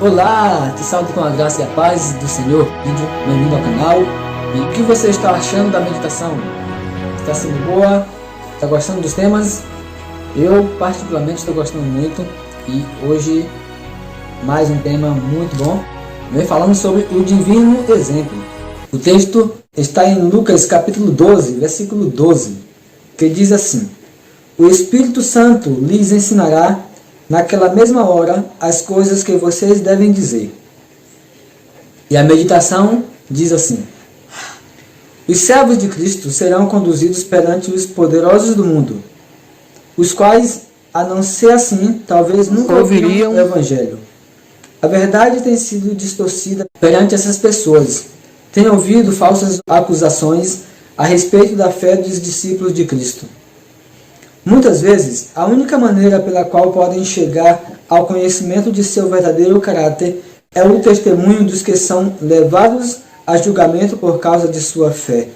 Olá, te saúdo com a graça e a paz do Senhor. Bem-vindo ao canal. E o que você está achando da meditação? Está sendo boa? Está gostando dos temas? Eu particularmente estou gostando muito e hoje mais um tema muito bom. Vem falando sobre o divino exemplo. O texto está em Lucas capítulo 12, versículo 12, que diz assim: O Espírito Santo lhes ensinará naquela mesma hora as coisas que vocês devem dizer. E a meditação diz assim: Os servos de Cristo serão conduzidos perante os poderosos do mundo, os quais, a não ser assim, talvez nunca ouviriam o Evangelho. A verdade tem sido distorcida perante essas pessoas. Têm ouvido falsas acusações a respeito da fé dos discípulos de Cristo. Muitas vezes, a única maneira pela qual podem chegar ao conhecimento de seu verdadeiro caráter é o testemunho dos que são levados a julgamento por causa de sua fé.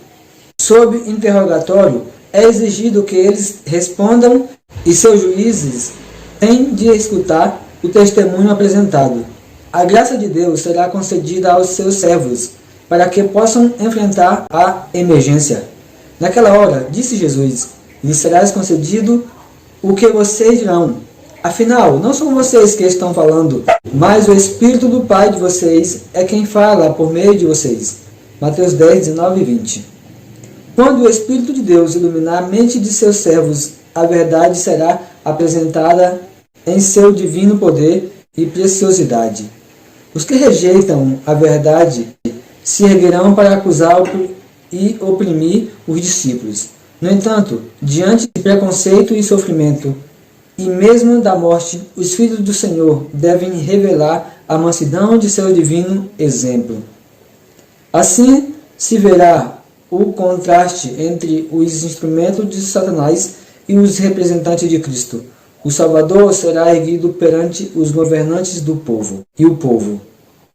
Sob interrogatório, é exigido que eles respondam e seus juízes têm de escutar o testemunho apresentado. A graça de Deus será concedida aos seus servos para que possam enfrentar a emergência. Naquela hora, disse Jesus, lhes será concedido o que vocês dirão. Afinal, não são vocês que estão falando, mas o Espírito do Pai de vocês é quem fala por meio de vocês. Mateus 10, 19 e 20. Quando o Espírito de Deus iluminar a mente de seus servos, a verdade será apresentada em seu divino poder e preciosidade. Os que rejeitam a verdade se erguerão para acusar e oprimir os discípulos. No entanto, diante de preconceito e sofrimento, e mesmo da morte, os filhos do Senhor devem revelar a mansidão de seu divino exemplo. Assim se verá o contraste entre os instrumentos de Satanás e os representantes de Cristo. O Salvador será erguido perante os governantes do povo e o povo.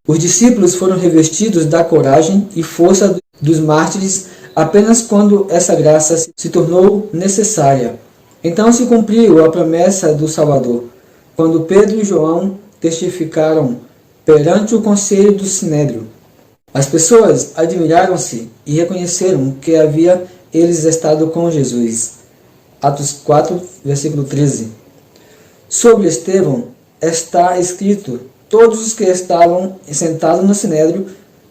Os discípulos foram revestidos da coragem e força dos mártires apenas quando essa graça se tornou necessária. Então se cumpriu a promessa do Salvador, quando Pedro e João testificaram perante o conselho do Sinédrio. As pessoas admiraram-se e reconheceram que havia eles estado com Jesus. Atos 4, versículo 13. Sobre Estevão está escrito: todos os que estavam sentados no Sinédrio,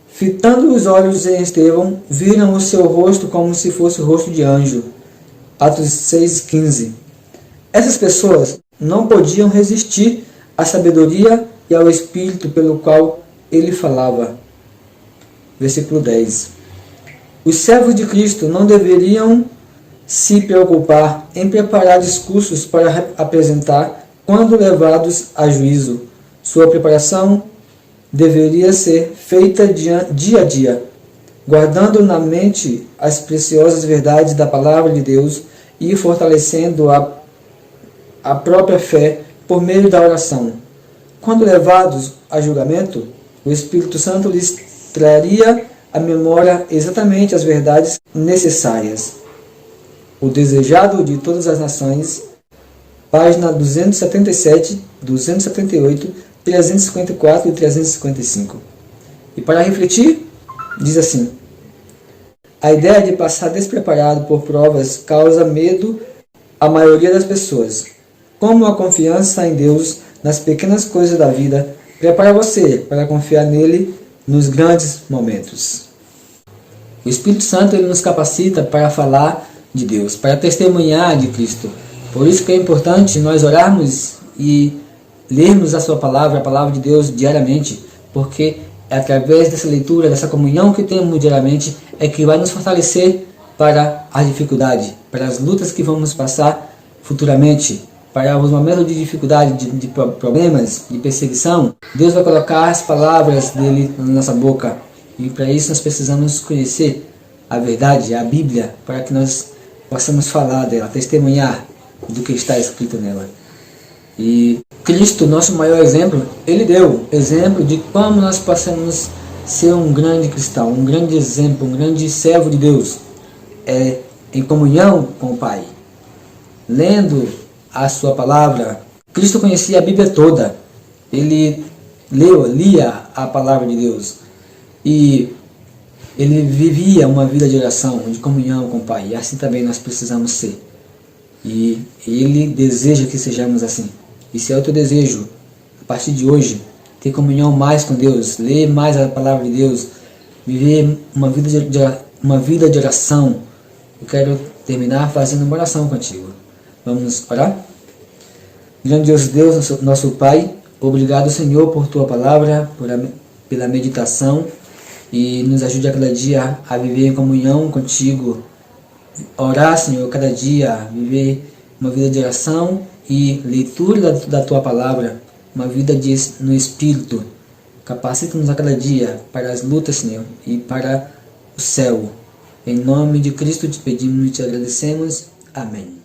fitando os olhos em Estevão, viram o seu rosto como se fosse o rosto de anjo. Atos 6,15. Essas pessoas não podiam resistir à sabedoria e ao espírito pelo qual ele falava. Versículo 10. Os servos de Cristo não deveriam se preocupar em preparar discursos para apresentar quando levados a juízo. Sua preparação deveria ser feita dia a dia, guardando na mente as preciosas verdades da palavra de Deus e fortalecendo a própria fé por meio da oração. Quando levados a julgamento, o Espírito Santo lhes traria à memória exatamente as verdades necessárias. O Desejado de Todas as Nações, página 277, 278, 354 e 355. E para refletir, diz assim: a ideia de passar despreparado por provas causa medo à maioria das pessoas. Como a confiança em Deus nas pequenas coisas da vida prepara você para confiar nele nos grandes momentos. O Espírito Santo ele nos capacita para falar de Deus, para testemunhar de Cristo. Por isso que é importante nós orarmos e lermos a sua palavra, a palavra de Deus diariamente, porque é através dessa leitura, dessa comunhão que temos diariamente, é que vai nos fortalecer para a dificuldade, para as lutas que vamos passar futuramente, para os momentos de dificuldade, de problemas, de perseguição. Deus vai colocar as palavras dele na nossa boca, e para isso nós precisamos conhecer a verdade, a Bíblia, para que nós possamos falar dela, testemunhar do que está escrito nela. E Cristo, nosso maior exemplo, ele deu exemplo de como nós possamos ser um grande cristão, um grande exemplo, um grande servo de Deus, em comunhão com o Pai, lendo a sua palavra. Cristo conhecia a Bíblia toda, ele lia a palavra de Deus e ele vivia uma vida de oração, de comunhão com o Pai. E assim também nós precisamos ser. E Ele deseja que sejamos assim. E se é o teu desejo, a partir de hoje, ter comunhão mais com Deus, ler mais a palavra de Deus, viver uma vida de oração, eu quero terminar fazendo uma oração contigo. Vamos orar? Grande Deus, nosso Pai, obrigado, Senhor, por Tua palavra, pela meditação, e nos ajude a cada dia a viver em comunhão contigo. Orar, Senhor, cada dia, viver uma vida de oração e leitura da Tua palavra, uma vida no Espírito. Capacita-nos a cada dia para as lutas, Senhor, e para o céu. Em nome de Cristo te pedimos e te agradecemos. Amém.